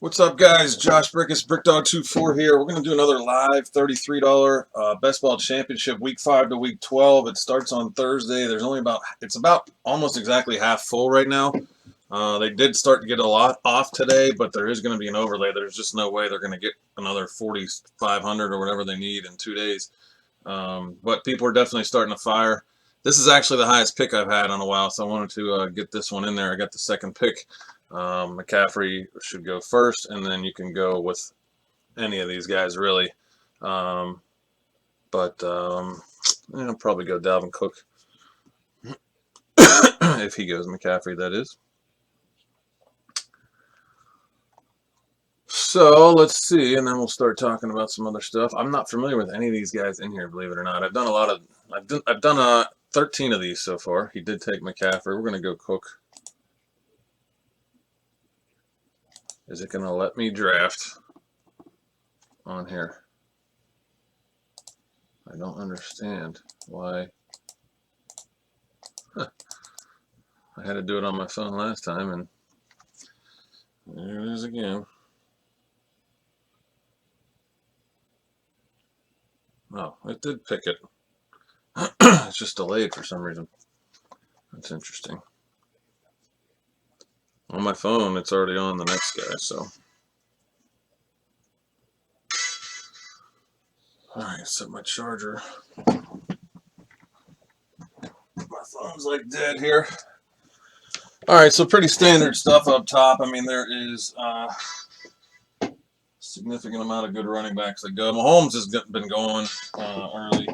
What's up, guys? Josh Brikis, BRIKDOG24 here. We're going to do another live $33 Best Ball Championship Week 5 to Week 12. It starts on Thursday. It's about almost exactly half full right now. They did start to get a lot off today, but there is going to be an overlay. There's just no way they're going to get another 4,500 or whatever they need in 2 days. But people are definitely starting to fire. This is actually the highest pick I've had in a while, so I wanted to get this one in there. I got the second pick. McCaffrey should go first, and then you can go with any of these guys, really. I'll probably go Dalvin Cook if he goes McCaffrey, that is. So let's see, and then we'll start talking about some other stuff. I'm not familiar with any of these guys in here, believe it or not. I've done 13 of these so far. He did take McCaffrey. We're gonna go Cook. Is it going to let me draft on here? I don't understand why. Huh. I had to do it on my phone last time, and there it is again. Oh, it did pick it. It's just delayed for some reason. That's interesting. On my phone, it's already on the next guy, so. Alright, set my charger. My phone's like dead here. Alright, so pretty standard stuff up top. I mean, there is a significant amount of good running backs that go. Mahomes has been going early.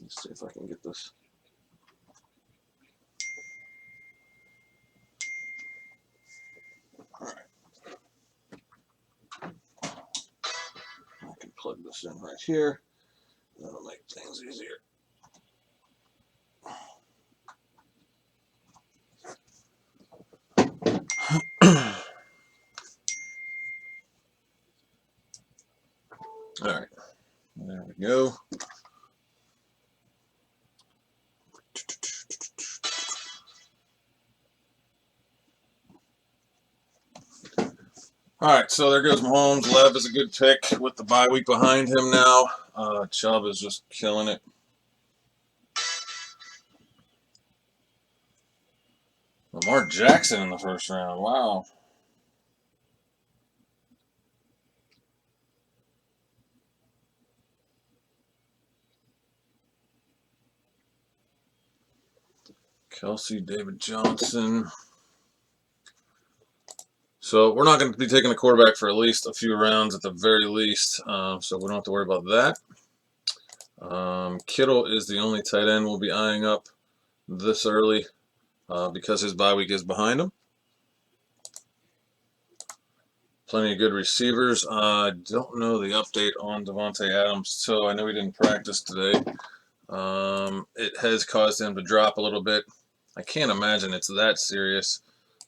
Let's see if I can get this. Alright. I can plug this in right here. That'll make things easier. Alright. There we go. Alright, so there goes Mahomes. Lev is a good pick with the bye week behind him now. Chubb is just killing it. Lamar Jackson in the first round. Wow. Kelsey, David Johnson. So we're not going to be taking a quarterback for at least a few rounds at the very least, so we don't have to worry about that. Kittle is the only tight end we'll be eyeing up this early because his bye week is behind him. Plenty of good receivers. I don't know the update on Davante Adams, so I know he didn't practice today. It has caused him to drop a little bit. I can't imagine it's that serious,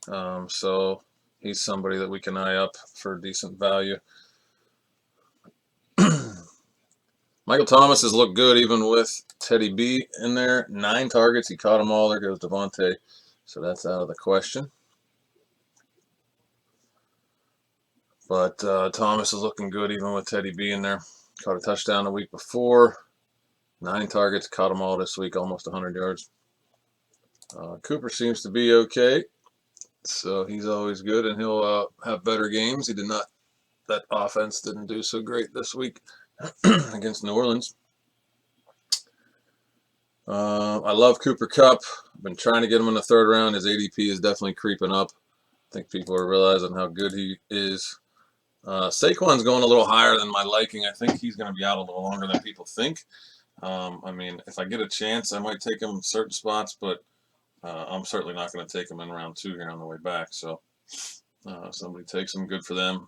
so he's somebody that we can eye up for decent value. Michael Thomas has looked good even with Teddy B in there. 9 targets. He caught them all. There goes Devontae. So that's out of the question. But Thomas is looking good even with Teddy B in there. Caught a touchdown the week before. 9 targets. Caught them all this week. Almost 100 yards. Cooper seems to be okay. So he's always good, and he'll have better games. That offense didn't do so great this week against New Orleans. I love Cooper Kupp. I've been trying to get him in the 3rd round. His ADP is definitely creeping up. I think people are realizing how good he is. Saquon's going a little higher than my liking. I think he's going to be out a little longer than people think. I mean, if I get a chance, I might take him in certain spots, but I'm certainly not going to take him in round 2 here on the way back. So if somebody takes him, good for them.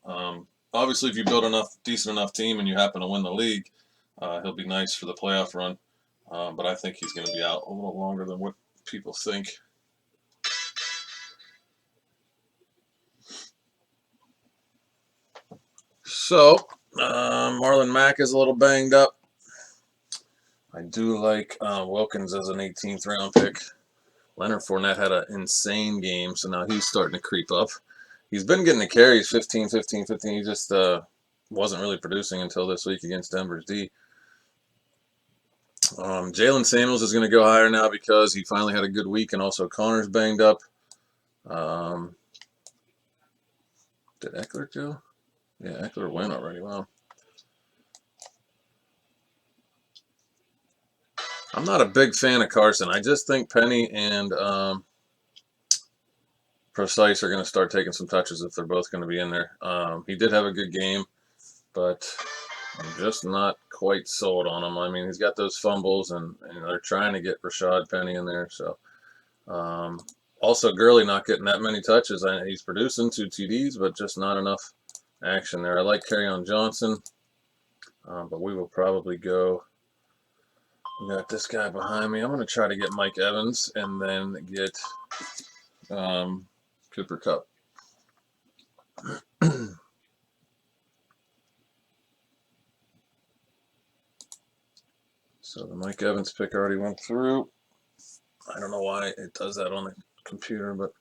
Obviously, if you build decent enough team and you happen to win the league, he'll be nice for the playoff run. But I think he's going to be out a little longer than what people think. So, Marlon Mack is a little banged up. I do like Wilkins as an 18th round pick. Leonard Fournette had an insane game, so now he's starting to creep up. He's been getting the carries 15, 15, 15. He just wasn't really producing until this week against Denver's D. Jalen Samuels is going to go higher now because he finally had a good week, and also Connor's banged up. Did Eckler go? Yeah, Eckler went already. Wow. I'm not a big fan of Carson. I just think Penny and Precise are going to start taking some touches if they're both going to be in there. He did have a good game, but I'm just not quite sold on him. I mean, he's got those fumbles, and they're trying to get Rashad Penny in there. So, also Gurley not getting that many touches. He's producing 2 TDs, but just not enough action there. I like Kerryon Johnson, but we will probably go. We got this guy behind me. I'm going to try to get Mike Evans and then get Cooper Kupp. So the Mike Evans pick already went through. I don't know why it does that on the computer, but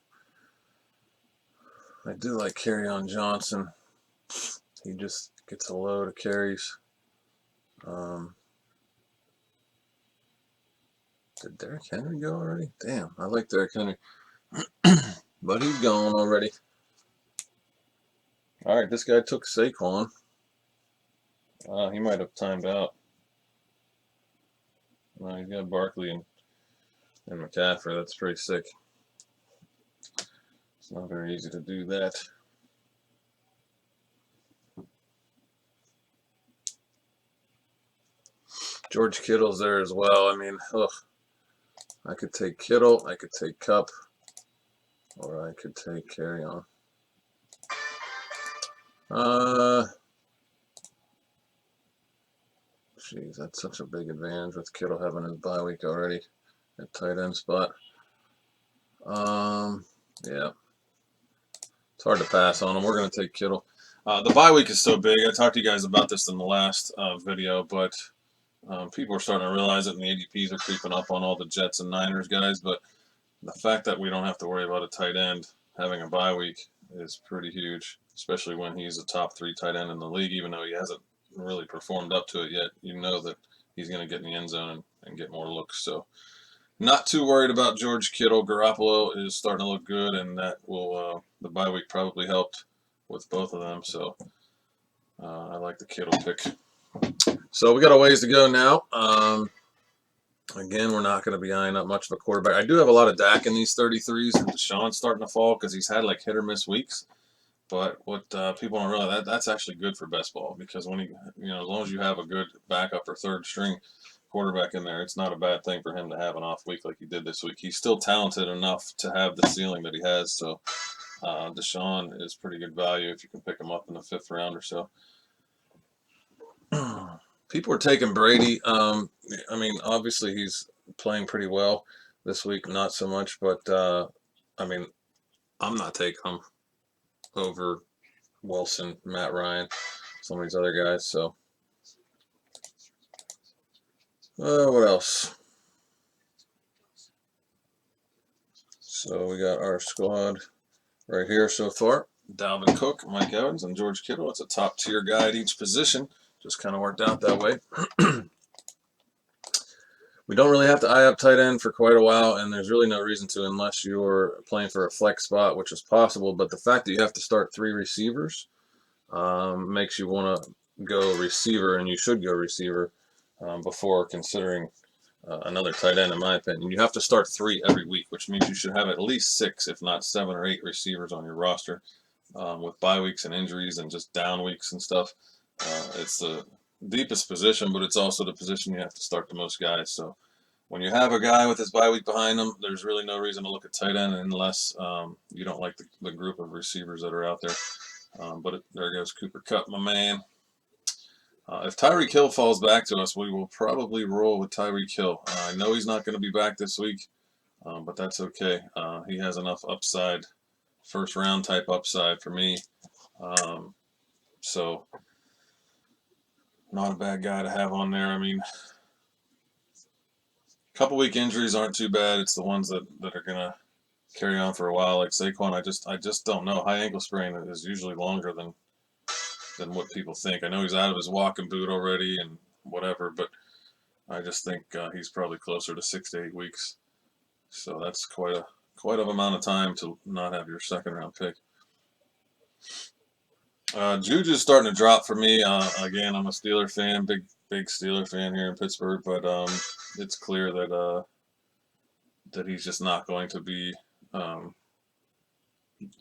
I do like Kerryon Johnson. He just gets a load of carries. Did Derrick Henry go already? Damn, I like Derrick Henry. But he's gone already. All right, this guy took Saquon. He might have timed out. No, he's got Barkley and McCaffrey. That's pretty sick. It's not very easy to do that. George Kittle's there as well. I mean, I could take Kittle, I could take Kupp, or I could take Kerryon. Jeez, that's such a big advantage with Kittle having his bye week already at tight end spot. Yeah. It's hard to pass on him. We're going to take Kittle. The bye week is so big. I talked to you guys about this in the last video, but people are starting to realize it, and the ADPs are creeping up on all the Jets and Niners guys. But the fact that we don't have to worry about a tight end having a bye week is pretty huge, especially when he's a top 3 tight end in the league, even though he hasn't really performed up to it yet. You know that he's going to get in the end zone and get more looks. So not too worried about George Kittle. Garoppolo is starting to look good, and that will the bye week probably helped with both of them. So I like the Kittle pick. So we got a ways to go now. Again, we're not going to be eyeing up much of a quarterback. I do have a lot of Dak in these 33s, and Deshaun's starting to fall because he's had like hit or miss weeks. But what people don't realize, that's actually good for best ball, because when as long as you have a good backup or third string quarterback in there, it's not a bad thing for him to have an off week like he did this week. He's still talented enough to have the ceiling that he has. So Deshaun is pretty good value if you can pick him up in the 5th round or so. People are taking Brady. I mean, obviously he's playing pretty well this week, not so much, but I mean, I'm not taking him over Wilson, Matt Ryan, some of these other guys. So, what else? So we got our squad right here so far. Dalvin Cook, Mike Evans, and George Kittle. It's a top tier guy at each position. Just kind of worked out that way. We don't really have to eye up tight end for quite a while, and there's really no reason to unless you're playing for a flex spot, which is possible. But the fact that you have to start 3 receivers makes you want to go receiver, and you should go receiver before considering another tight end, in my opinion. You have to start 3 every week, which means you should have at least 6, if not 7 or 8 receivers on your roster. With bye weeks and injuries and just down weeks and stuff, it's the deepest position, but it's also the position you have to start the most guys. So when you have a guy with his bye week behind him, there's really no reason to look at tight end unless you don't like the group of receivers that are out there. But there goes Cooper Kupp, my man. If Tyreek Hill falls back to us, we will probably roll with Tyreek Hill. I know he's not going to be back this week, but that's okay. He has enough upside, first round type upside for me. So not a bad guy to have on there. I mean, Couple week injuries aren't too bad. It's the ones that are gonna carry on for a while. Like Saquon, I just don't know. High ankle sprain is usually longer than what people think. I know he's out of his walking boot already and whatever, but I just think he's probably closer to 6 to 8 weeks. So that's quite of amount of time to not have your second round pick. Juju's starting to drop for me. Again, I'm a Steeler fan, big Steeler fan here in Pittsburgh, but it's clear that he's just not going to be um,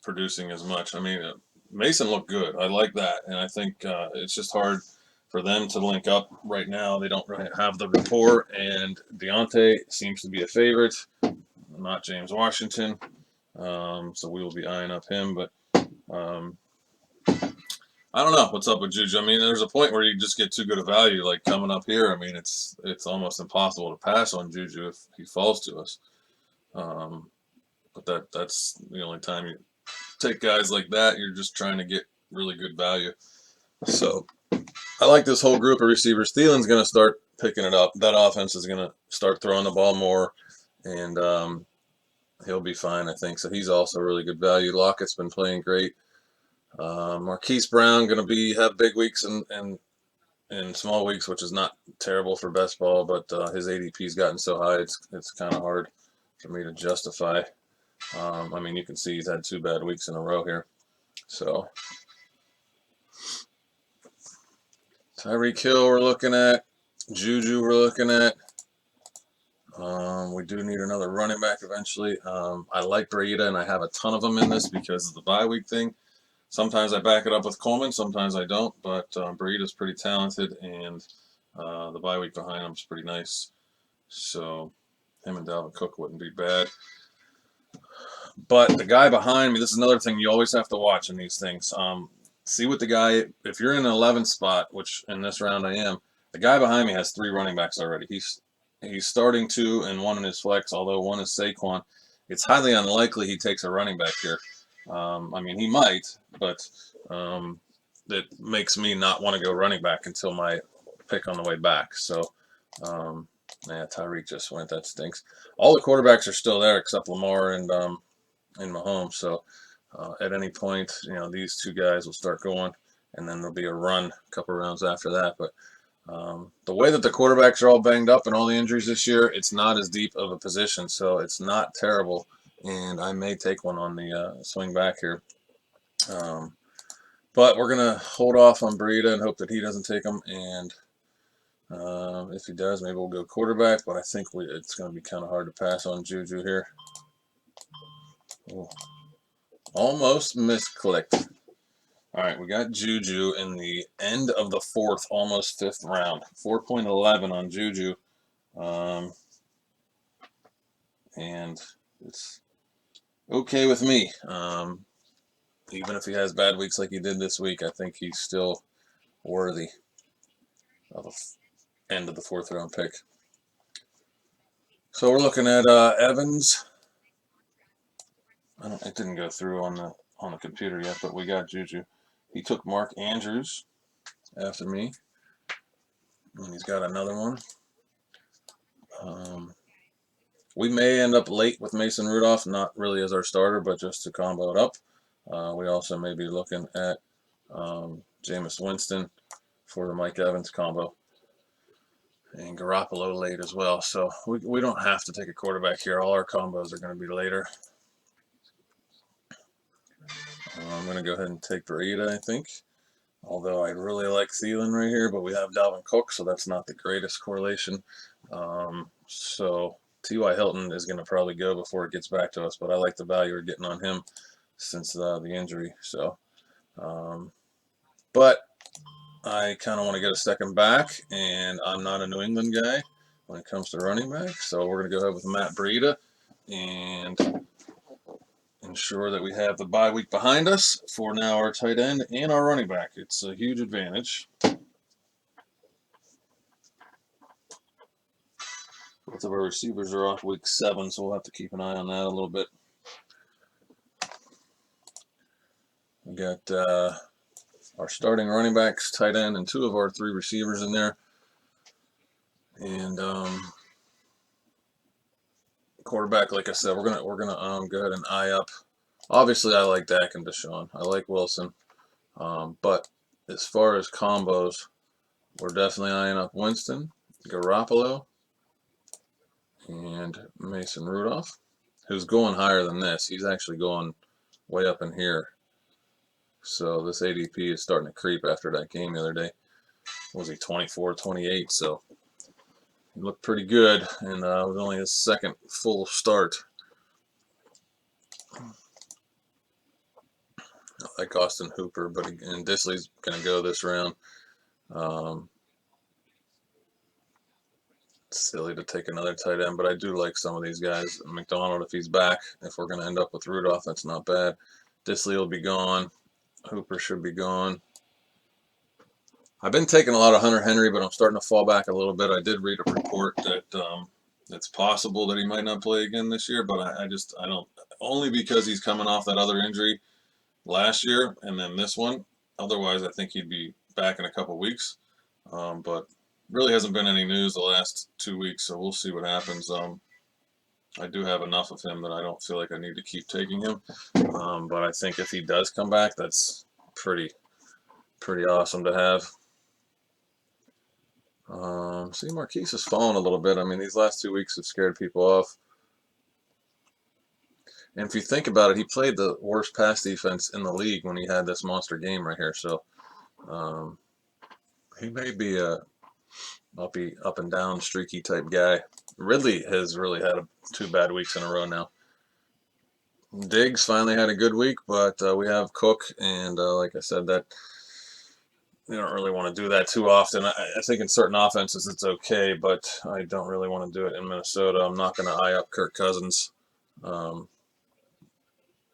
producing as much. I mean, Mason looked good. I like that, and I think it's just hard for them to link up right now. They don't really have the rapport, and Deontay seems to be a favorite, not James Washington. So we will be eyeing up him, but um, I don't know what's up with Juju. I mean, there's a point where you just get too good a value, like coming up here. I mean, it's almost impossible to pass on Juju if he falls to us. Um, but that's the only time you take guys like that. You're just trying to get really good value. So I like this whole group of receivers. Thielen's going to start picking it up. That offense is going to start throwing the ball more, and he'll be fine, I think. So he's also really good value. Lockett's been playing great. Marquise Brown going to have big weeks and small weeks, which is not terrible for best ball, but his ADP's gotten so high, it's kind of hard for me to justify. I mean, you can see he's had 2 bad weeks in a row here. So Tyreek Hill we're looking at. Juju we're looking at. We do need another running back eventually. I like Breida, and I have a ton of them in this because of the bye week thing. Sometimes I back it up with Coleman, sometimes I don't, but Breida's pretty talented, and the bye week behind him is pretty nice. So him and Dalvin Cook wouldn't be bad. But the guy behind me, this is another thing you always have to watch in these things. See what the guy, if you're in an 11 spot, which in this round I am, the guy behind me has 3 running backs already. He's starting 2 and 1 in his flex, although 1 is Saquon. It's highly unlikely he takes a running back here. I mean, he might, but it makes me not want to go running back until my pick on the way back. So, yeah, Tyreek just went. That stinks. All the quarterbacks are still there except Lamar and Mahomes. So, at any point, these 2 guys will start going, and then there'll be a run a couple rounds after that. But the way that the quarterbacks are all banged up and all the injuries this year, it's not as deep of a position, so it's not terrible. And I may take one on the swing back here. But we're going to hold off on Breida and hope that he doesn't take them. And if he does, maybe we'll go quarterback. But I think it's going to be kind of hard to pass on Juju here. Ooh. Almost misclicked. All right, we got Juju in the end of the 4th, almost 5th round. 4.11 on Juju. And it's okay with me. Even if he has bad weeks like he did this week, I think he's still worthy of a end of the 4th round pick. So we're looking at Evans. It didn't go through on the computer yet, but we got Juju. He took Mark Andrews after me, and he's got another one. We may end up late with Mason Rudolph, not really as our starter, but just to combo it up. We also may be looking at Jameis Winston for the Mike Evans combo, and Garoppolo late as well. So we don't have to take a quarterback here. All our combos are going to be later. I'm going to go ahead and take Breida, I think. Although I really like Thielen right here, but we have Dalvin Cook, so that's not the greatest correlation. So T.Y. Hilton is going to probably go before it gets back to us, but I like the value we're getting on him since the injury. So, but I kind of want to get a second back, and I'm not a New England guy when it comes to running back. So we're going to go ahead with Matt Breida and ensure that we have the bye week behind us for now our tight end and our running back. It's a huge advantage. Both of our receivers are off week 7, so we'll have to keep an eye on that a little bit. We got our starting running backs, tight end, and 2 of our 3 receivers in there. And quarterback, like I said, we're gonna go ahead and eye up. Obviously, I like Dak and Deshaun. I like Wilson. But as far as combos, we're definitely eyeing up Winston, Garoppolo, and Mason Rudolph, who's going higher than this. He's actually going way up in here. So this ADP is starting to creep after that game the other day. Was he 24, 28? So he looked pretty good, and it was only his second full start. I like Austin Hooper, but and Disley's going to go this round. Um, Silly to take another tight end, but I do like some of these guys. McDonald, if he's back, if we're going to end up with Rudolph, that's not bad. Disley will be gone. Hooper should be gone. I've been taking a lot of Hunter Henry, but I'm starting to fall back a little bit. I did read a report that it's possible that he might not play again this year, but I don't. Only because he's coming off that other injury last year and then this one. Otherwise, I think he'd be back in a couple weeks. But really hasn't been any news the last 2 weeks, so we'll see what happens. I do have enough of him that I don't feel like I need to keep taking him. But I think if he does come back, that's pretty awesome to have. See, Marquise has fallen a little bit. I mean, these last 2 weeks have scared people off. And if you think about it, he played the worst pass defense in the league when he had this monster game right here. So he may be a up and down streaky type guy. Ridley has really had 2 bad weeks in a row now. Diggs finally had a good week, but we have Cook, and like I said, that you don't really want to do that too often. I think in certain offenses it's okay, but I don't really want to do it in Minnesota. I'm not going to eye up Kirk Cousins.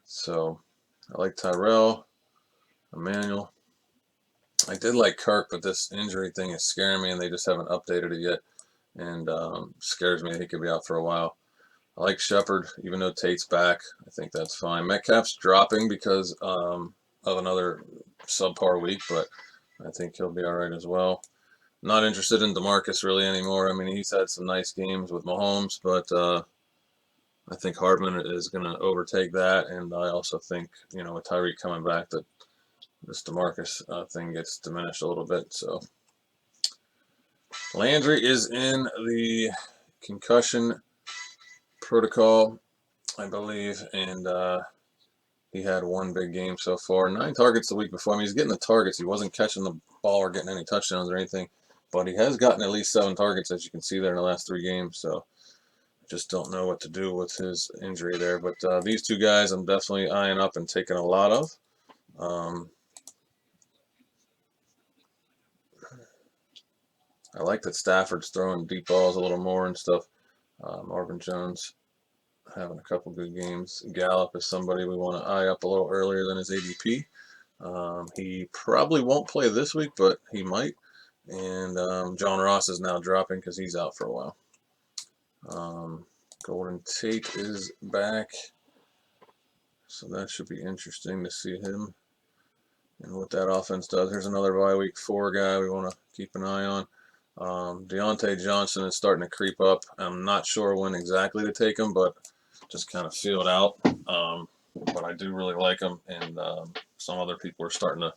So I like Tyrell, Emmanuel. I did like Kirk, but this injury thing is scaring me, and they just haven't updated it yet, and scares me that he could be out for a while. I like Shepard, even though Tate's back. I think that's fine. Metcalf's dropping because of another subpar week, but I think he'll be all right as well. Not interested in DeMarcus really anymore. I mean, he's had some nice games with Mahomes, but I think Hardman is going to overtake that, and I also think, with Tyreek coming back, that this DeMarcus thing gets diminished a little bit. So Landry is in the concussion protocol, I believe, and he had 1 big game so far. 9 targets the week before. I mean, he's getting the targets. He wasn't catching the ball or getting any touchdowns or anything, but he has gotten at least 7 targets, as you can see there in the last 3 games. So just don't know what to do with his injury there. But these 2 guys I'm definitely eyeing up and taking a lot of. I like that Stafford's throwing deep balls a little more and stuff. Marvin Jones having a couple good games. Gallup is somebody we want to eye up a little earlier than his ADP. He probably won't play this week, but he might. And John Ross is now dropping because he's out for a while. Golden Tate is back, so that should be interesting to see him and what that offense does. Here's another bye week 4 guy we want to keep an eye on. Deontay Johnson is starting to creep up. I'm not sure when exactly to take him, but just kind of feel it out. But I do really like him, and some other people are starting to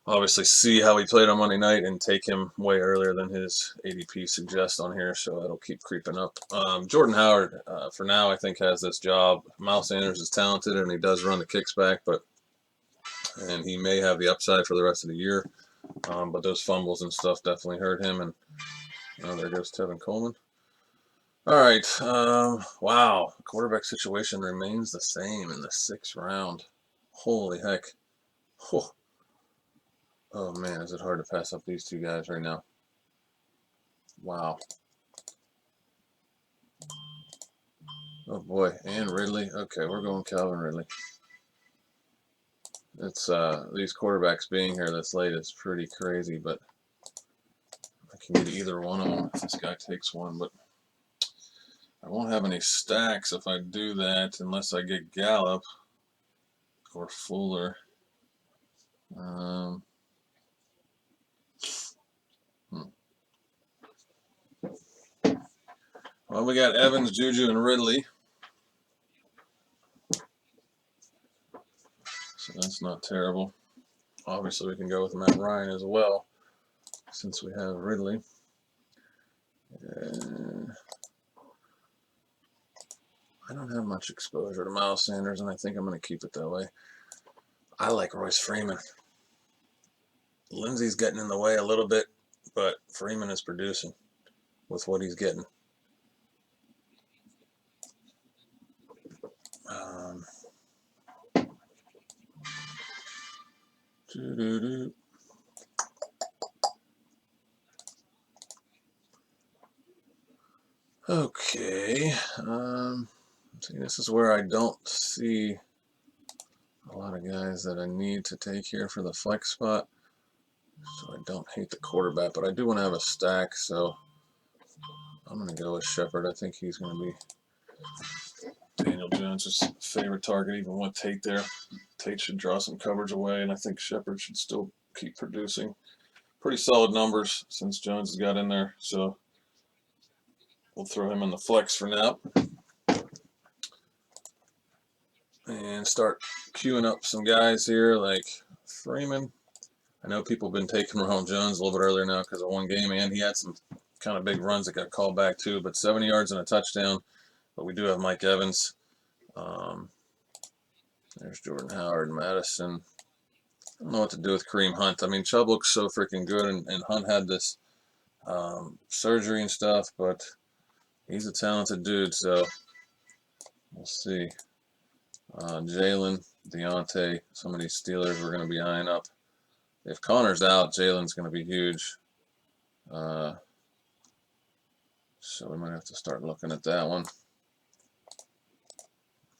obviously see how he played on Monday night and take him way earlier than his ADP suggests on here, so that'll keep creeping up. Jordan Howard, for now, I think has this job. Miles Sanders is talented, and he does run the kicks back, and he may have the upside for the rest of the year. But those fumbles and stuff definitely hurt him, and there goes Tevin Coleman. All right, wow, quarterback situation remains the same in the 6th round. Holy heck. Oh man, is it hard to pass up these 2 guys right now. Wow. Oh boy, and Ridley. Okay, we're going Calvin Ridley. It's these quarterbacks being here this late is pretty crazy, but I can get either one of them if this guy takes one, but I won't have any stacks if I do that unless I get Gallup or Fuller. Well, we got Evans, Juju, and Ridley. So that's not terrible. Obviously, we can go with Matt Ryan as well, since we have Ridley. I don't have much exposure to Miles Sanders, and I think I'm going to keep it that way. I like Royce Freeman. Lindsey's getting in the way a little bit, but Freeman is producing with what he's getting. Okay. See, this is where I don't see a lot of guys that I need to take here for the flex spot. So I don't hate the quarterback, but I do want to have a stack, so I'm going to go with Shepard. I think he's going to be Daniel Jones' favorite target, even with Tate there. Tate should draw some coverage away, and I think Shepard should still keep producing pretty solid numbers since Jones has got in there. So we'll throw him in the flex for now and start queuing up some guys here like Freeman. I know people have been taking Ronald Jones a little bit earlier now because of one game, and he had some kind of big runs that got called back too, but 70 yards and a touchdown. But we do have Mike Evans. There's Jordan Howard, Madison. I don't know what to do with Kareem Hunt. I mean, Chubb looks so freaking good, and Hunt had this surgery and stuff, but he's a talented dude, so we'll see. Jalen, Deontay, some of these Steelers we're going to be eyeing up. If Connor's out, Jalen's going to be huge. So we might have to start looking at that one.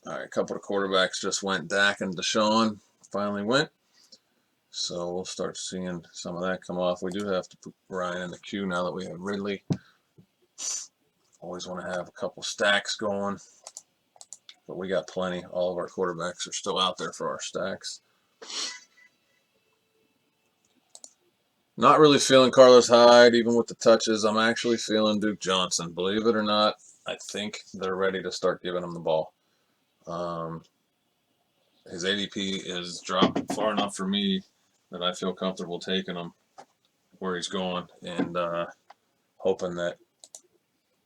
All right, a couple of quarterbacks just went. Dak and Deshaun finally went. So we'll start seeing some of that come off. We do have to put Ryan in the queue now that we have Ridley. Always want to have a couple stacks going. But we got plenty. All of our quarterbacks are still out there for our stacks. Not really feeling Carlos Hyde, even with the touches. I'm actually feeling Duke Johnson. Believe it or not, I think they're ready to start giving him the ball. His ADP is dropped far enough for me that I feel comfortable taking him where he's going and hoping that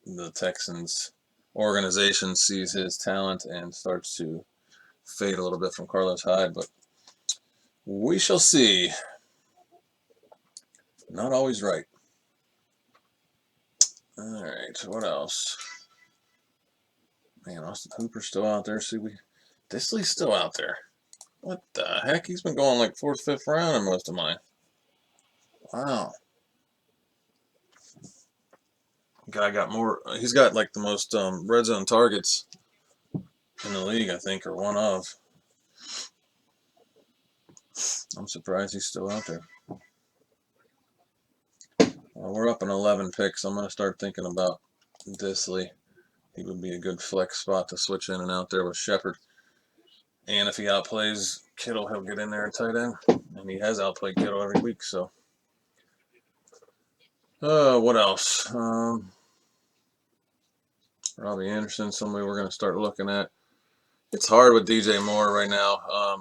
the Texans organization sees his talent and starts to fade a little bit from Carlos Hyde. But we shall see. Not always right. All right, what else? Man, Austin Hooper's still out there. See, Disley's still out there. What the heck? He's been going like 4th, 5th round in most of mine. Wow. Guy got more. He's got like the most red zone targets in the league, I think, or one of. I'm surprised he's still out there. Well, we're up in 11 picks. I'm going to start thinking about Disley. He would be a good flex spot to switch in and out there with Shepard. And if he outplays Kittle, he'll get in there at tight end. And he has outplayed Kittle every week, so. What else? Robbie Anderson, somebody we're going to start looking at. It's hard with DJ Moore right now. I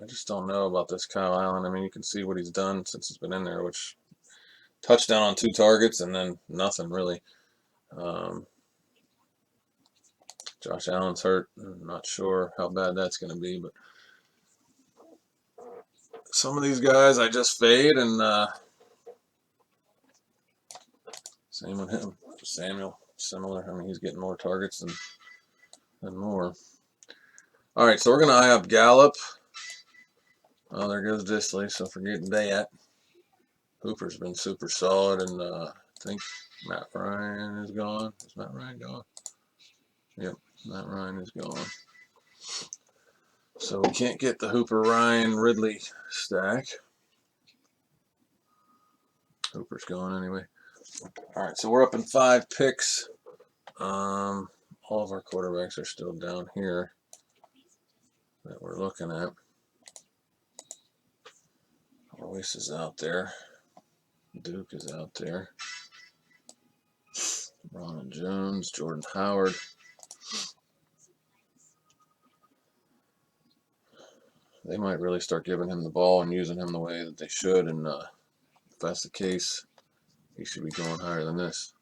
just don't know about this Kyle Allen. I mean, you can see what he's done since he's been in there, which touchdown on 2 targets and then nothing really. Josh Allen's hurt. I'm not sure how bad that's going to be, but some of these guys I just fade, and same with him. Samuel, similar. I mean, he's getting more targets than Moore. All right, so we're going to eye up Gallup. Oh, there goes Disley, so forgetting that. Hooper's been super solid, and I think Matt Ryan is gone. Is Matt Ryan gone? Yep, Matt Ryan is gone. So we can't get the Hooper, Ryan, Ridley stack. Hooper's gone anyway. All right, so we're up in 5 picks. All of our quarterbacks are still down here that we're looking at. Royce is out there. Duke is out there. Ronald Jones, Jordan Howard. They might really start giving him the ball and using him the way that they should, and if that's the case, he should be going higher than this.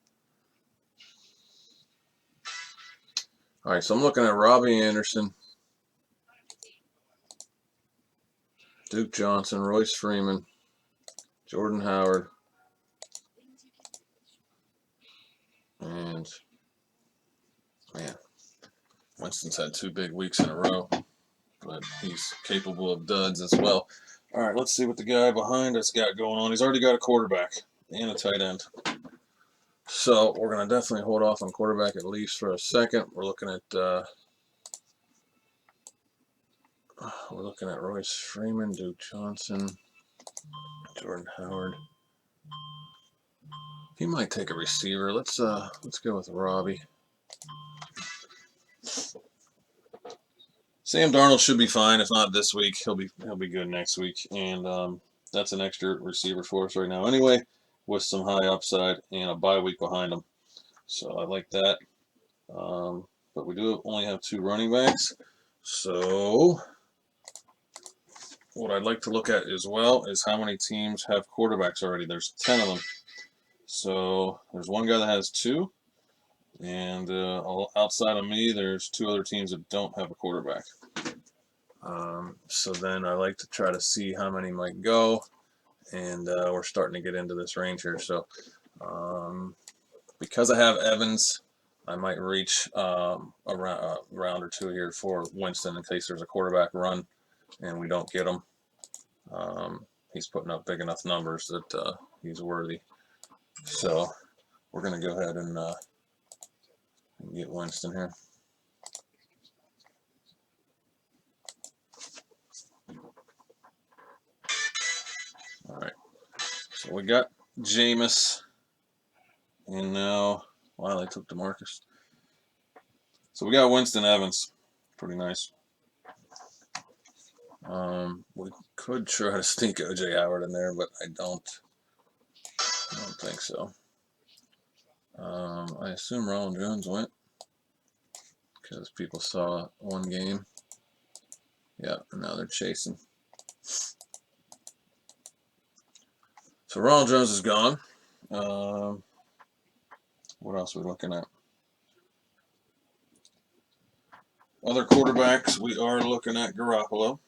All right, so I'm looking at Robbie Anderson, Duke Johnson, Royce Freeman, Jordan Howard, and man, Winston's had 2 big weeks in a row, but he's capable of duds as well. All right, let's see what the guy behind us got going on. He's already got a quarterback and a tight end. So we're going to definitely hold off on quarterback at least for a second. We're looking at Royce Freeman, Duke Johnson, Jordan Howard. He might take a receiver. Let's go with Robbie. Sam Darnold should be fine. If not this week, he'll be good next week. And that's an extra receiver for us right now. Anyway, with some high upside and a bye week behind him. So I like that. But we do only have 2 running backs. So what I'd like to look at as well is how many teams have quarterbacks already. There's 10 of them. So there's one guy that has 2. And outside of me, there's 2 other teams that don't have a quarterback. So then I like to try to see how many might go. And we're starting to get into this range here. So because I have Evans, I might reach a round or 2 here for Winston in case there's a quarterback run and we don't get him. He's putting up big enough numbers that he's worthy. So we're going to go ahead and get Winston here. All right. So we got Jameis. And now, wow, they took DeMarcus. So we got Winston Evans. Pretty nice. We could try to sneak O.J. Howard in there, but I don't think so. I assume Ronald Jones went because people saw 1 game. Yeah, and now they're chasing. So Ronald Jones is gone. What else are we looking at? Other quarterbacks, we are looking at Garoppolo,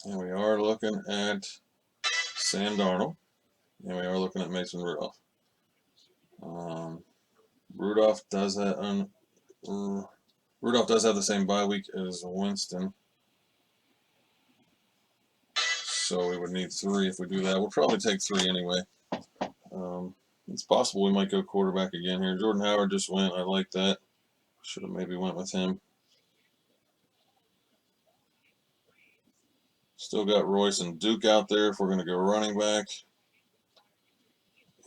and we are looking at Sam Darnold, and we are looking at Mason Rudolph. Rudolph does have the same bye week as Winston, so we would need 3 if we do that. We'll probably take 3 anyway. It's possible we might go quarterback again here. Jordan Howard just went. I like that. Should have maybe went with him. Still got Royce and Duke out there if we're going to go running back.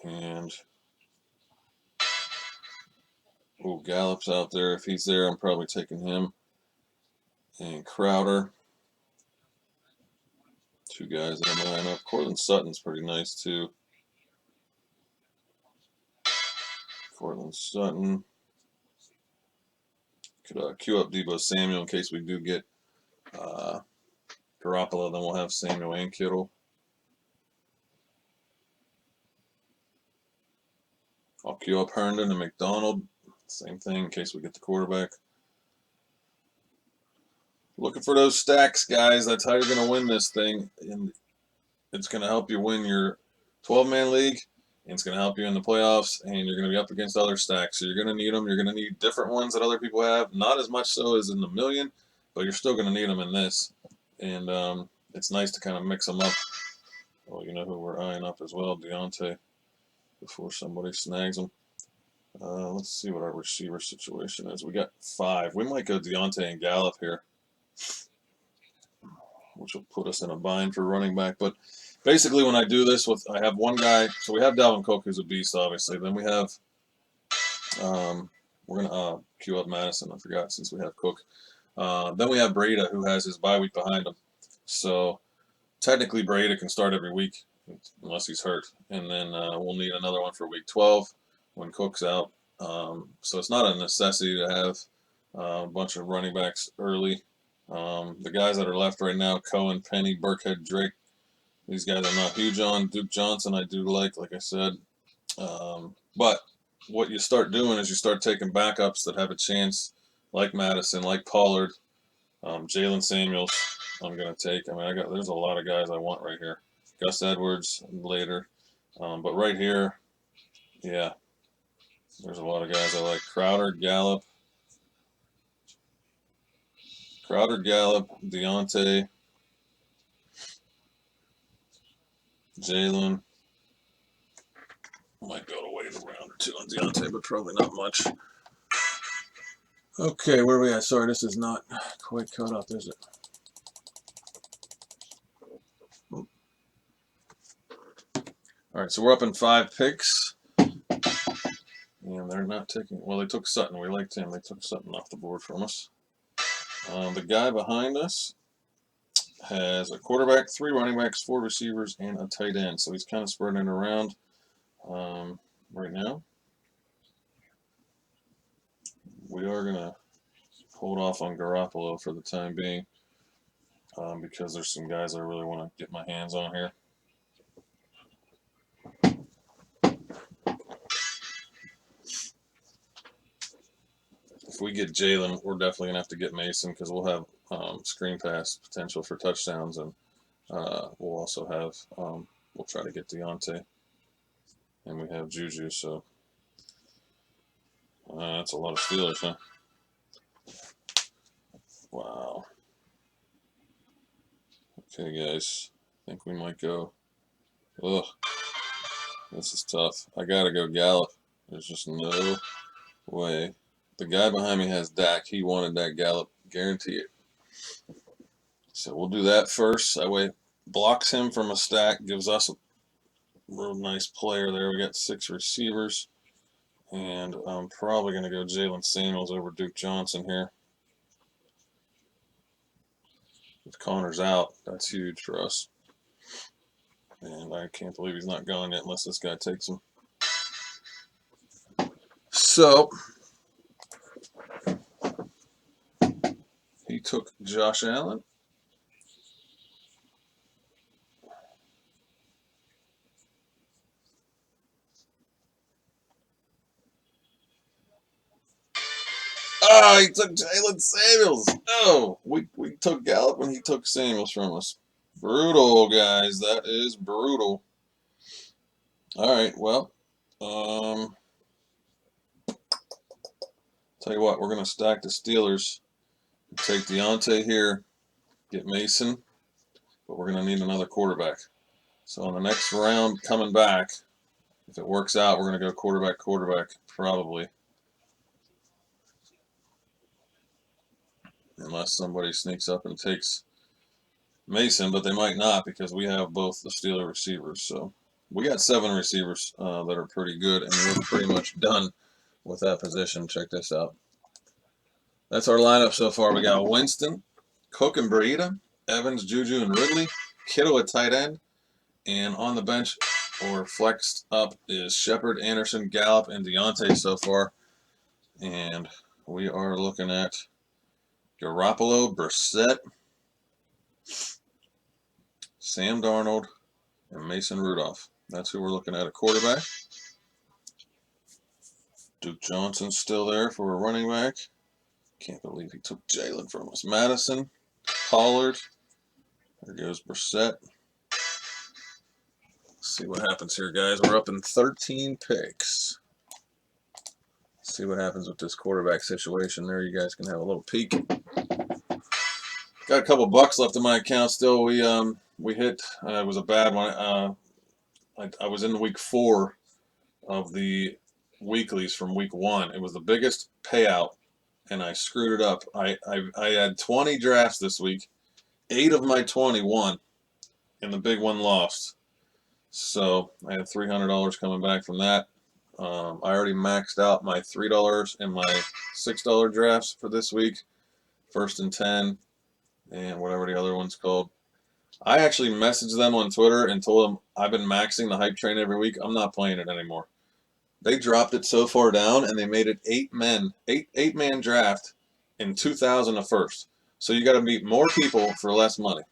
And Gallup's out there. If he's there, I'm probably taking him. And Crowder. 2 guys in the lineup. Cortland Sutton's pretty nice too. Cortland Sutton. Could queue up Deebo Samuel in case we do get Garoppolo. Then we'll have Samuel and Kittle. I'll queue up Herndon and McDonald. Same thing in case we get the quarterback. Looking for those stacks, guys. That's how you're going to win this thing. And it's going to help you win your 12-man league. And it's going to help you in the playoffs. And you're going to be up against other stacks. So you're going to need them. You're going to need different ones that other people have. Not as much so as in the million, but you're still going to need them in this. And it's nice to kind of mix them up. Well, you know who we're eyeing up as well, Deontay, before somebody snags him. Let's see what our receiver situation is. We got 5. We might go Deontay and Gallup here, which will put us in a bind for running back. But basically, when I do this, I have 1 guy. So we have Dalvin Cook, who's a beast, obviously. Then we have, we're going to queue up Madison. I forgot since we have Cook. Then we have Breda, who has his bye week behind him. So technically, Breda can start every week unless he's hurt. And then we'll need another one for week 12 when Cook's out. So it's not a necessity to have a bunch of running backs early. The guys that are left right now, Cohen, Penny, Burkhead, Drake, these guys I'm not huge on. Duke Johnson I do like I said. But what you start doing is you start taking backups that have a chance, like Madison, like Pollard, Jalen Samuels. I'm gonna take. I mean, there's a lot of guys I want right here. Gus Edwards later, but right here, yeah, there's a lot of guys I like. Crowder, Gallup, Deontay, Jalen. Might go to wait a round or two on Deontay, but probably not much. Okay, where are we at? Sorry, this is not quite caught up, is it? All right, so we're up in 5 picks. And they're not taking, well, they took Sutton. We liked him. They took Sutton off the board from us. The guy behind us has a quarterback, 3 running backs, 4 receivers, and a tight end. So he's kind of spreading it around right now. We are going to hold off on Garoppolo for the time being because there's some guys I really want to get my hands on here. If we get Jalen, we're definitely going to have to get Mason because we'll have screen pass potential for touchdowns, and we'll also have, we'll try to get Deontay, and we have Juju, so that's a lot of Steelers, huh? Wow. Okay, guys, I think we might go. Ugh, this is tough. I got to go Gallup. There's just no way. The guy behind me has Dak. He wanted that Gallup. Guarantee it. So we'll do that first. That way blocks him from a stack. Gives us a real nice player there. We got 6 receivers. And I'm probably going to go Jalen Samuels over Duke Johnson here. If Connor's out, that's huge for us. And I can't believe he's not gone yet unless this guy takes him. So he took Josh Allen. Oh, he took Jalen Samuels. Oh, we took Gallup and he took Samuels from us. Brutal, guys. That is brutal. All right, well, tell you what, we're going to stack the Steelers. Take Deontay here, get Mason, but we're going to need another quarterback. So in the next round coming back, if it works out, we're going to go quarterback, probably. Unless somebody sneaks up and takes Mason, but they might not because we have both the Steeler receivers. So we got 7 receivers that are pretty good, and we're pretty much done with that position. Check this out. That's our lineup so far. We got Winston, Cook and Breida, Evans, Juju, and Ridley, Kittle at tight end, and on the bench or flexed up is Shepard, Anderson, Gallup, and Deontay so far. And we are looking at Garoppolo, Brissett, Sam Darnold, and Mason Rudolph. That's who we're looking at quarterback. Duke Johnson's still there for a running back. Can't believe he took Jalen from us. Madison, Pollard. There goes Brissett. Let's see what happens here, guys. We're up in 13 picks. Let's see what happens with this quarterback situation. There, you guys can have a little peek. Got a couple bucks left in my account still. We hit. It was a bad one. I was in week 4 of the weeklies from week 1. It was the biggest payout, and I screwed it up. I had 20 drafts this week. 8 of my 20 won, and the big one lost. So I had $300 coming back from that. I already maxed out my $3 and my $6 drafts for this week. 1st and 10, and whatever the other one's called. I actually messaged them on Twitter and told them I've been maxing the hype train every week. I'm not playing it anymore. They dropped it so far down, and they made it eight man draft in 2000 a first. So you got to beat more people for less money.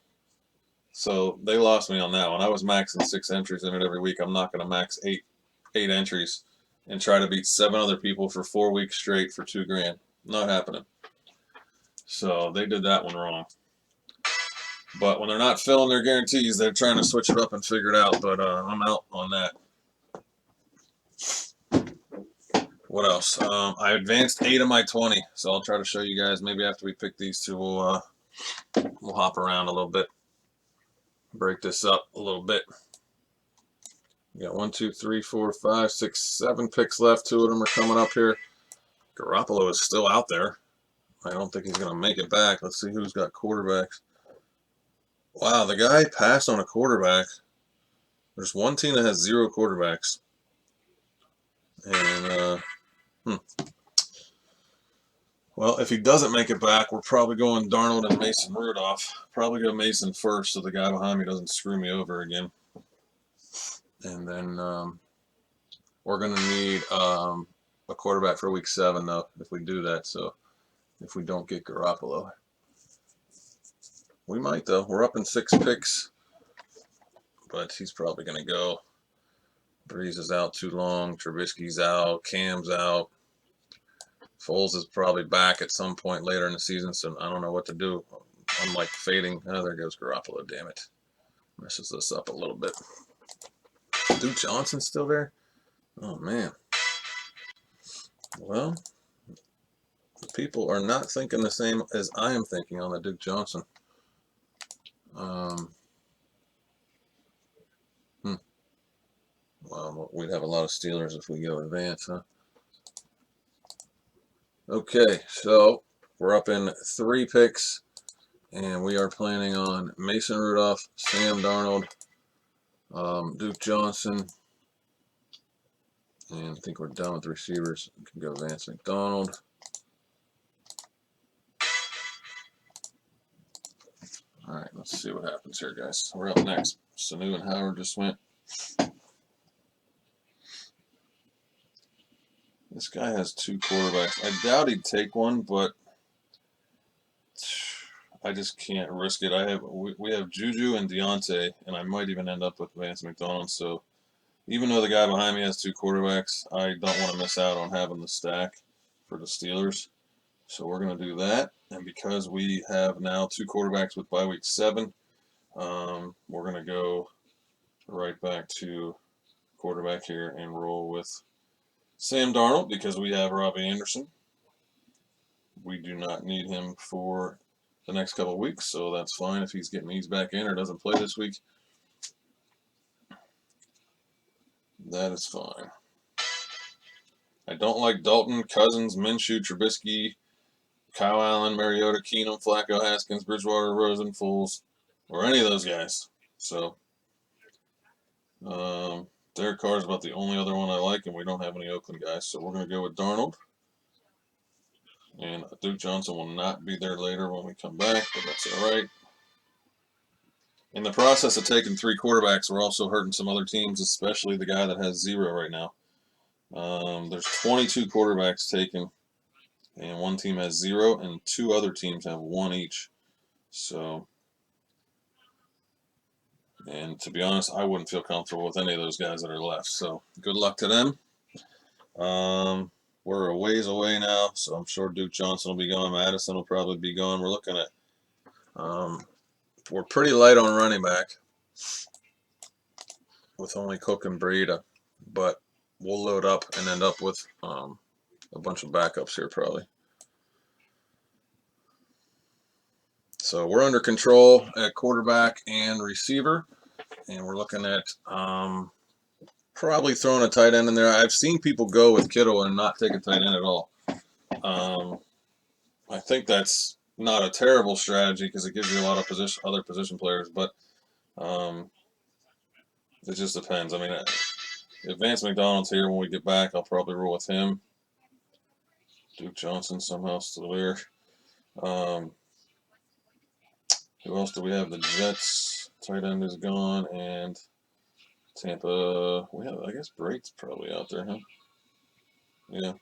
So they lost me on that one. I was maxing 6 entries in it every week. I'm not going to max eight entries and try to beat 7 other people for 4 weeks straight for $2 grand. Not happening. So they did that one wrong. But when they're not filling their guarantees, they're trying to switch it up and figure it out. But I'm out on that. What else? I advanced 8 of my 20, so I'll try to show you guys. Maybe after we pick these two, we'll hop around a little bit, break this up a little bit. We got 1, 2, 3, 4, 5, 6, 7 picks left. 2 of them are coming up here. Garoppolo is still out there. I don't think he's going to make it back. Let's see who's got quarterbacks. Wow, the guy passed on a quarterback. There's one team that has 0 quarterbacks. And, well, if he doesn't make it back, we're probably going Darnold and Mason Rudolph. Probably go Mason first so the guy behind me doesn't screw me over again. And then we're going to need a quarterback for week 7, though, if we do that. So if we don't get Garoppolo. We might, though. We're up in 6 picks. But he's probably going to go. Breeze is out too long. Trubisky's out. Cam's out. Foles is probably back at some point later in the season, so I don't know what to do. I'm like fading. Oh, there goes Garoppolo, damn it. Messes us up a little bit. Duke Johnson's still there? Oh, man. Well, the people are not thinking the same as I am thinking on the Duke Johnson. Well, we'd have a lot of Steelers if we go advance, huh? Okay, so we're up in 3 picks, and we are planning on Mason Rudolph, Sam Darnold, Duke Johnson, and I think we're done with receivers. We can go Vance McDonald. All right, let's see what happens here, guys. We're up next. Sanu and Howard just went. This guy has 2 quarterbacks. I doubt he'd take one, but I just can't risk it. We have Juju and Deontay, and I might even end up with Vance McDonald. So even though the guy behind me has 2 quarterbacks, I don't want to miss out on having the stack for the Steelers. So we're going to do that. And because we have now 2 quarterbacks with bye week 7, we're going to go right back to quarterback here and roll with Sam Darnold because we have Robbie Anderson. We do not need him for the next couple of weeks, so that's fine if he's getting eased back in or doesn't play this week. That is fine. I don't like Dalton, Cousins, Minshew, Trubisky, Kyle Allen, Mariota, Keenum, Flacco, Haskins, Bridgewater, Rosen, Foles, or any of those guys. So Derek Carr is about the only other one I like, and we don't have any Oakland guys. So we're going to go with Darnold. And Duke Johnson will not be there later when we come back, but that's all right. In the process of taking 3 quarterbacks, we're also hurting some other teams, especially the guy that has 0 right now. There's 22 quarterbacks taken, and one team has 0, and 2 other teams have 1 each. So, and to be honest, I wouldn't feel comfortable with any of those guys that are left. So, good luck to them. We're a ways away now, so I'm sure Duke Johnson will be gone. Madison will probably be gone. We're looking at, we're pretty light on running back with only Cook and Breida, but we'll load up and end up with a bunch of backups here probably. So we're under control at quarterback and receiver, and we're looking at probably throwing a tight end in there. I've seen people go with Kittle and not take a tight end at all. I think that's not a terrible strategy because it gives you a lot of other position players, but it just depends. I mean, if Vance McDonald's here when we get back, I'll probably roll with him. Duke Johnson somehow still there. Who else do we have? The Jets tight end is gone, and Tampa. We have, I guess, Breaks probably out there, huh? Yeah,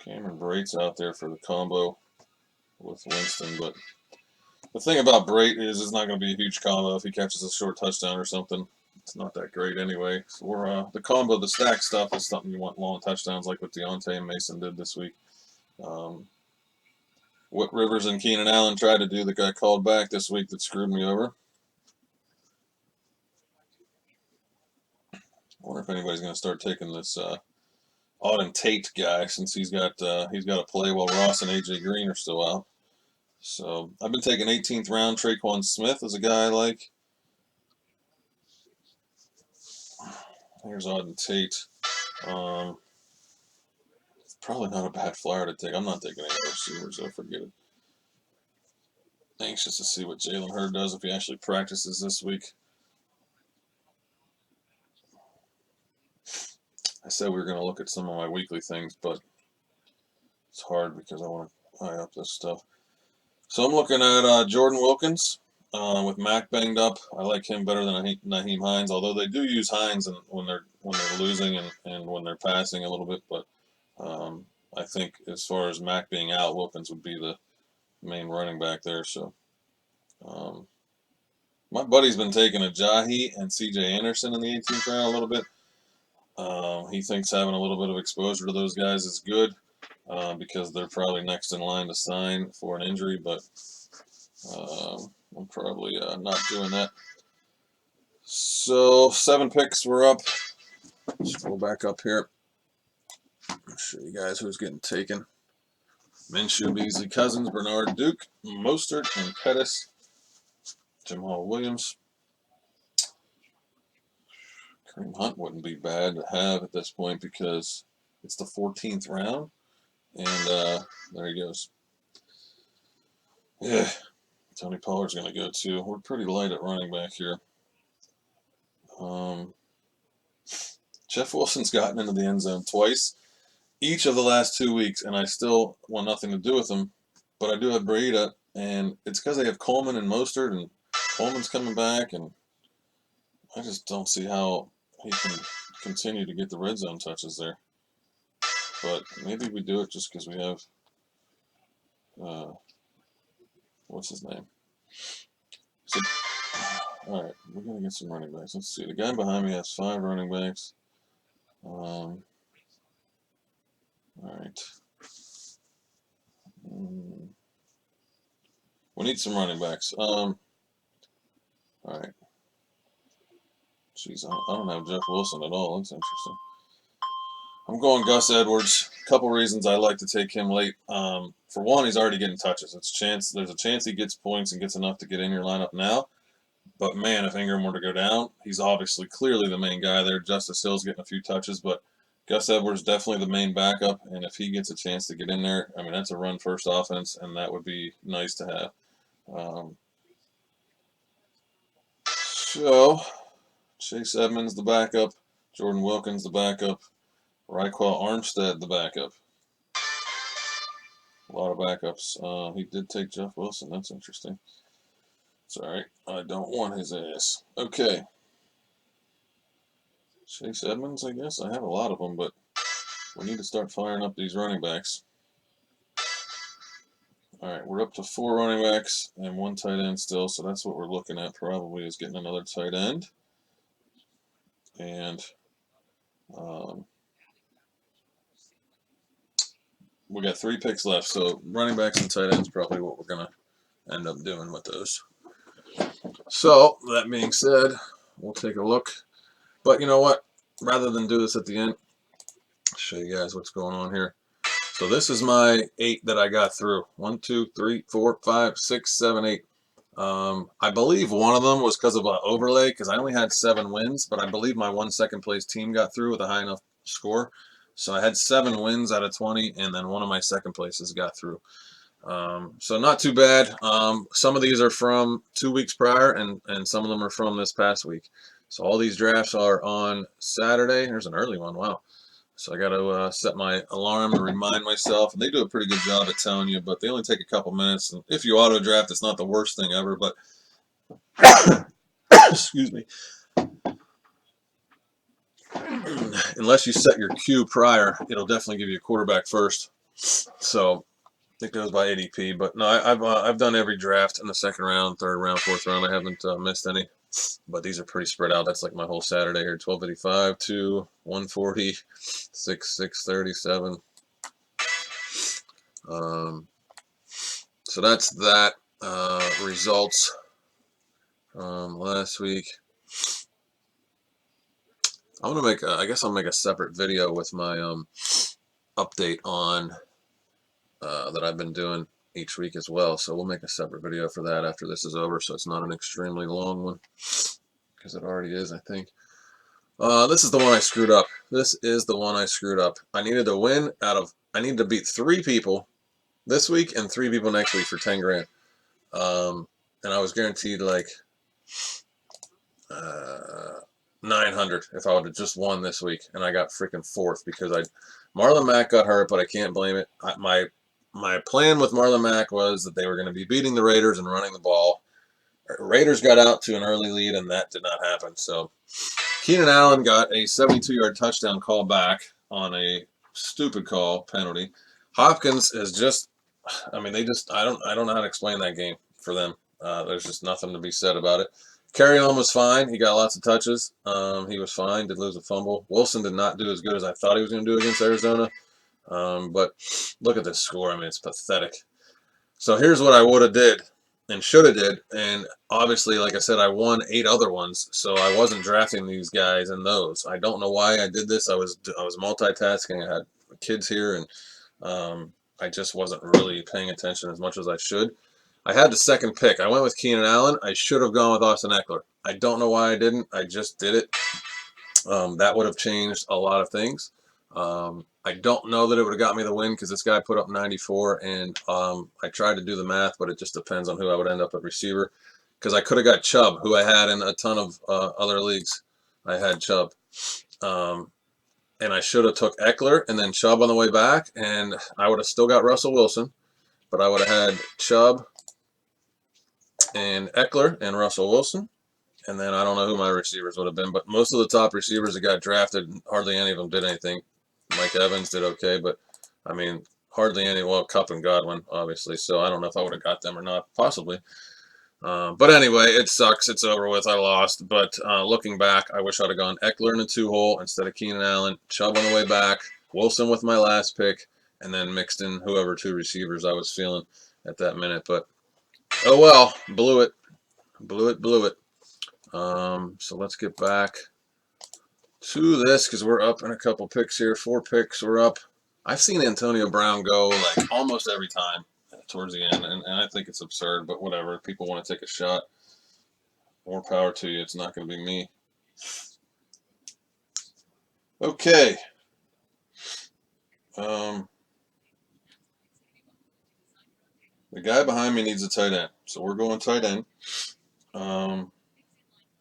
Cameron Brate's out there for the combo with Winston, but the thing about Brate is it's not going to be a huge combo if he catches a short touchdown or something. It's not that great anyway. For the combo, the stack stuff is something you want long touchdowns like what Deontay and Mason did this week. What Rivers and Keenan Allen tried to do that got called back this week that screwed me over. I wonder if anybody's going to start taking this Auden Tate guy since he's got to play while Ross and AJ Green are still out. So I've been taking 18th round. Traquan Smith is a guy I like. Here's Auden Tate. Probably not a bad flyer to take. I'm not taking any receivers, so forget it. Anxious to see what Jalen Hurd does if he actually practices this week. I said we were going to look at some of my weekly things, but it's hard because I want to eye up this stuff. So I'm looking at Jordan Wilkins with Mac banged up. I like him better than Nyheim Hines, although they do use Hines when they're losing and when they're passing a little bit. But I think as far as Mac being out, Wilkins would be the main running back there. So my buddy's been taking Ajayi and C.J. Anderson in the 18th round a little bit. He thinks having a little bit of exposure to those guys is good because they're probably next in line to sign for an injury, but I'm probably not doing that. So 7 picks were up. Scroll back up here. I'll show you guys who's getting taken. Minshew, Beasley, Cousins, Bernard, Duke, Mostert, and Pettis. Jamal Williams. Kareem Hunt wouldn't be bad to have at this point because it's the 14th round. And there he goes. Yeah, Tony Pollard's going to go too. We're pretty light at running back here. Jeff Wilson's gotten into the end zone twice each of the last 2 weeks, and I still want nothing to do with him. But I do have Breida, and it's because they have Coleman and Mostert, and Coleman's coming back, and I just don't see how he can continue to get the red zone touches there. But maybe we do it just because we have, what's his name? So, all right, we're going to get some running backs. Let's see. The guy behind me has 5 running backs. All right. We need some running backs. All right. Jeez, I don't have Jeff Wilson at all. That's interesting. I'm going Gus Edwards. A couple reasons I like to take him late. For one, he's already getting touches. There's a chance he gets points and gets enough to get in your lineup now. But man, if Ingram were to go down, he's obviously clearly the main guy there. Justice Hill's getting a few touches, but Gus Edwards definitely the main backup. And if he gets a chance to get in there, I mean that's a run first offense, and that would be nice to have. So Chase Edmonds the backup, Jordan Wilkins the backup, Raekwon Armstead the backup. A lot of backups. He did take Jeff Wilson. That's interesting. It's all right. I don't want his ass. Okay. Chase Edmonds, I guess. I have a lot of them, but we need to start firing up these running backs. All right, we're up to 4 running backs and 1 tight end still, so that's what we're looking at probably is getting another tight end. And we got 3 picks left, so running backs and tight ends probably what we're going to end up doing with those. So, that being said, we'll take a look. But you know what? Rather than do this at the end, I'll show you guys what's going on here. So this is my 8 that I got through. 1, 2, 3, 4, 5, 6, 7, 8. I believe one of them was because of an overlay because I only had 7 wins, but I believe my 1 second place team got through with a high enough score. So I had 7 wins out of 20, and then one of my second places got through. So not too bad. Some of these are from 2 weeks prior, and some of them are from this past week. So all these drafts are on Saturday. Here's an early one. Wow. So I got to set my alarm and remind myself. And they do a pretty good job at telling you, but they only take a couple minutes. And if you auto draft, it's not the worst thing ever. But excuse me. unless you set your queue prior, it'll definitely give you a quarterback first. So it goes by ADP. But no, I've done every draft in the second round, third round, fourth round. I haven't missed any. But these are pretty spread out. That's like my whole Saturday here. 1285 to 140, 637. So that's that. Results last week. I'm gonna make. I guess I'll make a separate video with my update on that I've been doing each week as well. So we'll make a separate video for that after this is over, so it's not an extremely long one, because it already is, I think. This is the one I screwed up. This is the one I screwed up. I needed to win I needed to beat 3 people this week and 3 people next week for 10 grand. And I was guaranteed like 900 if I would have just won this week, and I got freaking 4th because Marlon Mack got hurt, but I can't blame it. My plan with Marlon Mack was that they were going to be beating the Raiders and running the ball. Raiders got out to an early lead, and that did not happen. So Keenan Allen got a 72-yard touchdown call back on a stupid call penalty. Hopkins is just, I mean, I don't know how to explain that game for them. There's just nothing to be said about it. Carry on was fine. He got lots of touches. He was fine. Did lose a fumble. Wilson did not do as good as I thought he was going to do against Arizona. But look at this score. I mean, it's pathetic. So here's what I would have did and should have did. And obviously, like I said, I won 8 other ones, so I wasn't drafting these guys in those. I don't know why I did this. I was multitasking. I had kids here, and I just wasn't really paying attention as much as I should. I had the second pick. I went with Keenan Allen. I should have gone with Austin Eckler. I don't know why I didn't. I just did it. That would have changed a lot of things. I don't know that it would have got me the win because this guy put up 94, and I tried to do the math, but it just depends on who I would end up at receiver, because I could have got Chubb, who I had in a ton of other leagues. I had Chubb. And I should have took Eckler and then Chubb on the way back, and I would have still got Russell Wilson, but I would have had Chubb and Eckler and Russell Wilson. And then I don't know who my receivers would have been, but most of the top receivers that got drafted, hardly any of them did anything. Mike Evans did okay, but I mean, hardly any. Well, Kupp and Godwin, obviously. So I don't know if I would have got them or not, possibly. But anyway, it sucks. It's over with. I lost. But looking back, I wish I'd have gone Eckler in the 2-hole instead of Keenan Allen, Chubb on the way back, Wilson with my last pick, and then mixed in whoever 2 receivers I was feeling at that minute. But oh well, blew it. Blew it. So let's get back to this because we're up in a couple picks here. 4 picks, we're up. I've seen Antonio Brown go like almost every time towards the end, and I think it's absurd, but whatever. If people want to take a shot, more power to you. It's not going to be me. Okay. The guy behind me needs a tight end, so we're going tight end.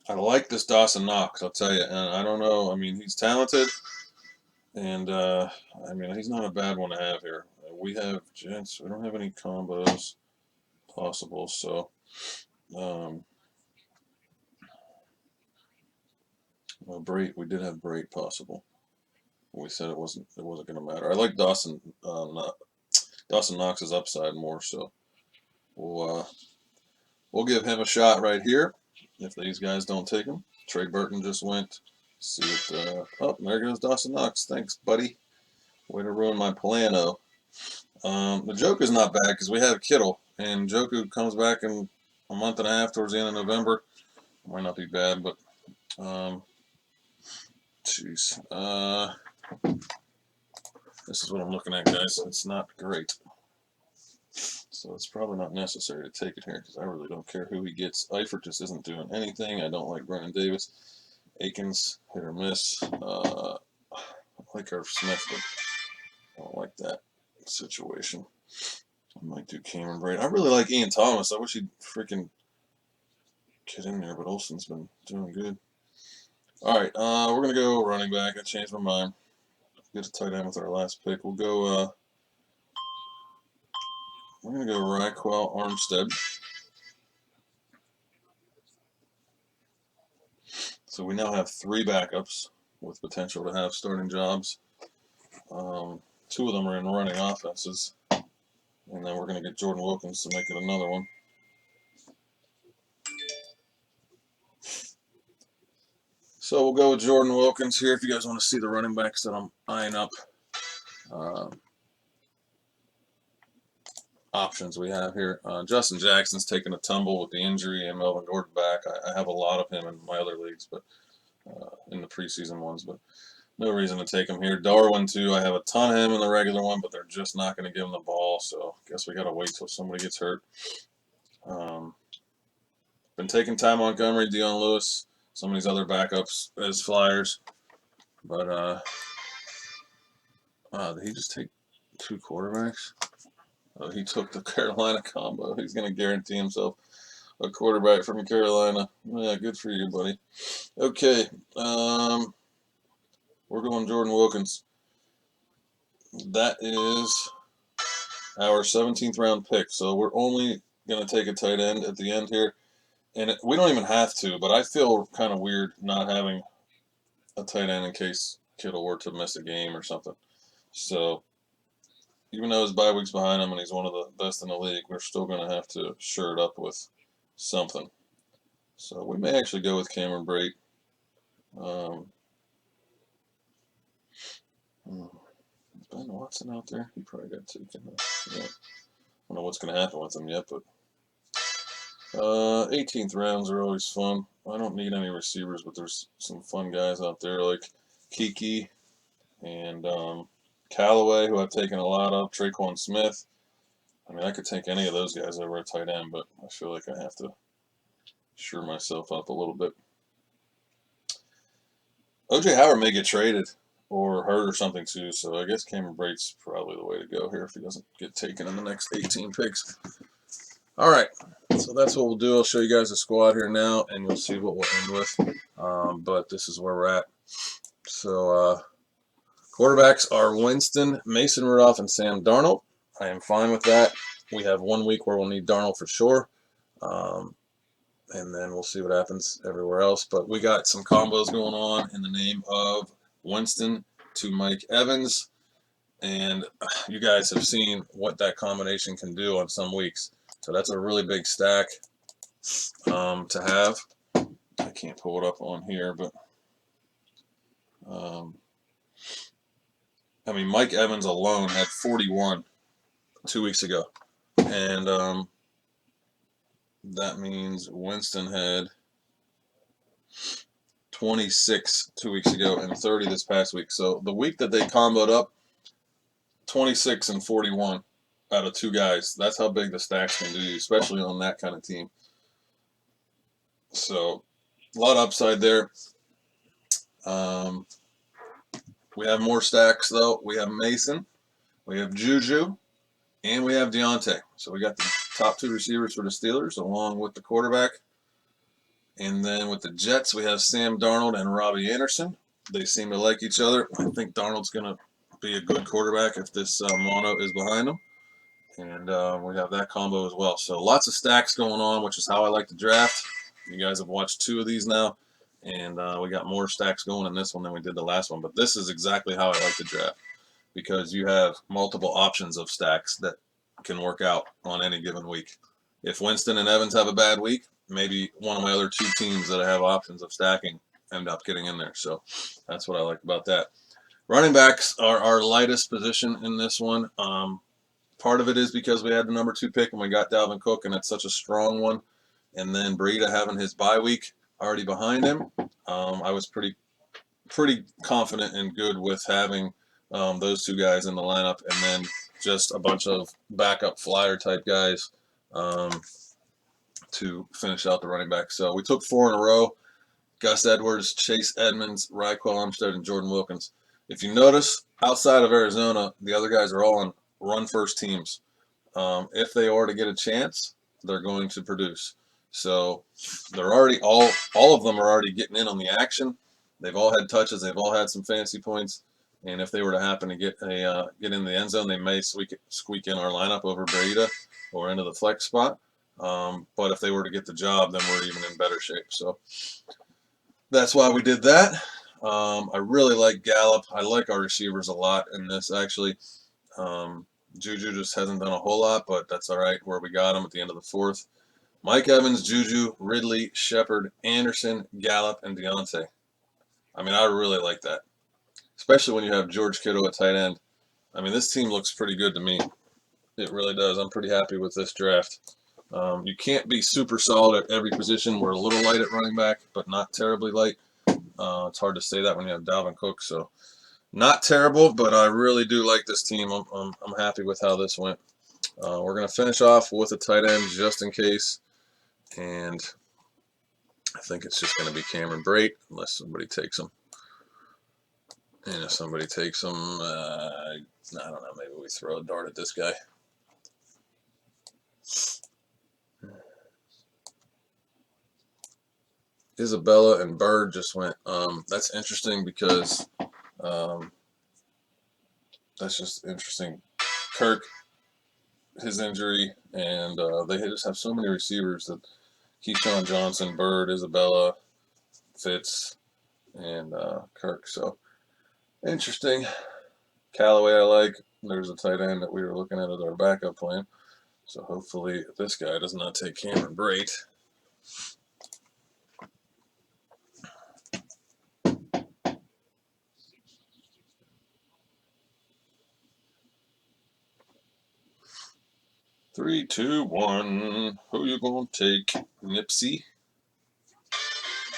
I like this Dawson Knox, I'll tell you, and I don't know. I mean, he's talented, and I mean, he's not a bad one to have here. We have gents. We don't have any combos possible, so well, Brate. We did have Brate possible. We said it wasn't going to matter. I like Dawson Knox's upside more, so we'll give him a shot right here if these guys don't take him. Trey Burton just went. See what? Oh, there goes Dawson Knox. Thanks, buddy. Way to ruin my plano. The Joker's not bad because we have Kittle, and Joker comes back in a month and a half towards the end of November. Might not be bad, but jeez. This is what I'm looking at, guys. It's not great. So it's probably not necessary to take it here because I really don't care who he gets. Eifert just isn't doing anything. I don't like Brennan Davis. Akins, hit or miss. I like Irv Smith, but I don't like that situation. I might do Cameron Brate. I really like Ian Thomas. I wish he'd freaking get in there, but Olsen's been doing good. All right, we're going to go running back. I changed my mind. Get a tight end with our last pick. We'll go, we're going to go Raquel Armstead. So we now have 3 backups. with potential to have starting jobs. Two of them are in running offenses, and then we're going to get Jordan Wilkins to make it another one. So we'll go with Jordan Wilkins here if you guys want to see the running backs that I'm eyeing up. Options we have here. Justin Jackson's taking a tumble with the injury and Melvin Gordon back. I have a lot of him in my other leagues, but in the preseason ones, but no reason to take him here. Darwin, too. I have a ton of him in the regular one, but they're just not going to give him the ball, so I guess we got to wait till somebody gets hurt. Been taking Ty Montgomery, Dion Lewis, some of these other backups as flyers, but did he just take 2 quarterbacks? Oh, he took the Carolina combo. He's going to guarantee himself a quarterback from Carolina. Yeah, good for you, buddy. Okay, we're going Jordan Wilkins. That is our 17th round pick, so we're only going to take a tight end at the end here. And we don't even have to, but I feel kind of weird not having a tight end in case Kittle were to miss a game or something. So even though his bye week's behind him and he's one of the best in the league, we're still going to have to shirt up with something. So we may actually go with Cameron Brate. Is Ben Watson out there? He probably got taken. Yeah. I don't know what's going to happen with him yet, but 18th rounds are always fun. I don't need any receivers, but there's some fun guys out there like Kiki and Callaway, who I've taken a lot of, Traquan Smith. I mean, I could take any of those guys over a tight end, but I feel like I have to sure myself up a little bit. O.J. Howard may get traded or hurt or something too, so I guess Cameron Brate's probably the way to go here if he doesn't get taken in the next 18 picks. All right, so that's what we'll do. I'll show you guys the squad here now, and you'll see what we'll end with. But this is where we're at. So quarterbacks are Winston, Mason Rudolph, and Sam Darnold. I am fine with that. We have 1 week where we'll need Darnold for sure. And then we'll see what happens everywhere else. But we got some combos going on in the name of Winston to Mike Evans. And you guys have seen what that combination can do on some weeks. So that's a really big stack to have. I can't pull it up on here, but I mean, Mike Evans alone had 41 2 weeks ago. And that means Winston had 26 2 weeks ago and 30 this past week. So the week that they comboed up, 26 and 41 out of 2 guys. That's how big the stacks can do, especially on that kind of team. So a lot of upside there. We have more stacks, though. We have Mason, we have Juju, and we have Deontay. So we got the top 2 receivers for the Steelers, along with the quarterback. And then with the Jets, we have Sam Darnold and Robbie Anderson. They seem to like each other. I think Darnold's going to be a good quarterback if this mono is behind him. And we have that combo as well. So lots of stacks going on, which is how I like to draft. You guys have watched 2 of these now. And we got more stacks going in this one than we did the last one. But this is exactly how I like to draft, because you have multiple options of stacks that can work out on any given week. If Winston and Evans have a bad week, maybe one of my other 2 teams that I have options of stacking end up getting in there. So that's what I like about that. Running backs are our lightest position in this one. Part of it is because we had the number 2 pick and we got Dalvin Cook, and it's such a strong one. And then Breida having his bye week already behind him, I was pretty confident and good with having those 2 guys in the lineup, and then just a bunch of backup flyer type guys to finish out the running back. So we took 4 in a row: Gus Edwards, Chase Edmonds, Raquel Armstead, and Jordan Wilkins. If you notice, outside of Arizona, the other guys are all on run-first teams. If they are to get a chance, they're going to produce. So they're already all of them are already getting in on the action. They've all had touches. They've all had some fantasy points. And if they were to happen to get in the end zone, they may squeak in our lineup over Breida or into the flex spot. But if they were to get the job, then we're even in better shape. So that's why we did that. I really like Gallup. I like our receivers a lot in this, actually. Juju just hasn't done a whole lot, but that's all right where we got him at the end of the fourth. Mike Evans, Juju, Ridley, Shepard, Anderson, Gallup, and Deontay. I mean, I really like that, especially when you have George Kittle at tight end. I mean, this team looks pretty good to me. It really does. I'm pretty happy with this draft. You can't be super solid at every position. We're a little light at running back, but not terribly light. It's hard to say that when you have Dalvin Cook. So not terrible, but I really do like this team. I'm happy with how this went. We're going to finish off with a tight end just in case. And I think it's just going to be Cameron Brate unless somebody takes him. And if somebody takes him, I don't know, maybe we throw a dart at this guy. Isabella and Bird just went. That's interesting because that's just interesting. Kirk, his injury, and they just have so many receivers that Keyshawn Johnson, Bird, Isabella, Fitz, and Kirk. So interesting. Callaway I like. There's a tight end that we were looking at as our backup plan. So hopefully this guy does not take Cameron Brate. Three, two, one. Who you gonna take? Nipsey?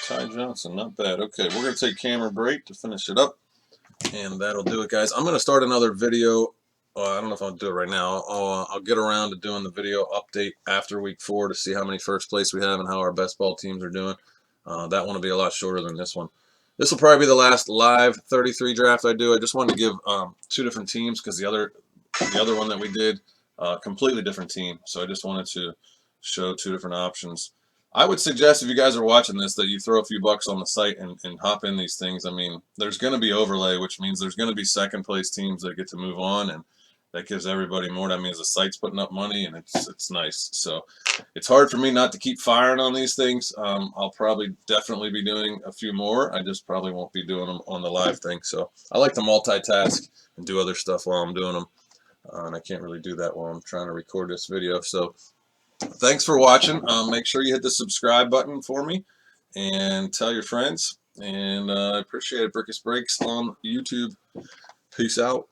Ty Johnson, not bad. Okay, we're gonna take Cameron Brate to finish it up, and that'll do it, guys. I'm gonna start another video. I don't know if I'll do it right now. I'll get around to doing the video update after week 4 to see how many first place we have and how our best ball teams are doing. That one will be a lot shorter than this one. This will probably be the last live 33 draft I do. I just wanted to give 2 different teams because the other one that we did, completely different team. So I just wanted to show 2 different options. I would suggest if you guys are watching this that you throw a few bucks on the site and hop in these things. I mean, there's going to be overlay, which means there's going to be second place teams that get to move on, and that gives everybody more. That means the site's putting up money, and it's nice. So it's hard for me not to keep firing on these things. I'll probably definitely be doing a few more. I just probably won't be doing them on the live thing. So I like to multitask and do other stuff while I'm doing them. And I can't really do that while I'm trying to record this video. So thanks for watching. Make sure you hit the subscribe button for me and tell your friends. And I appreciate it. Brikis Breaks on YouTube. Peace out.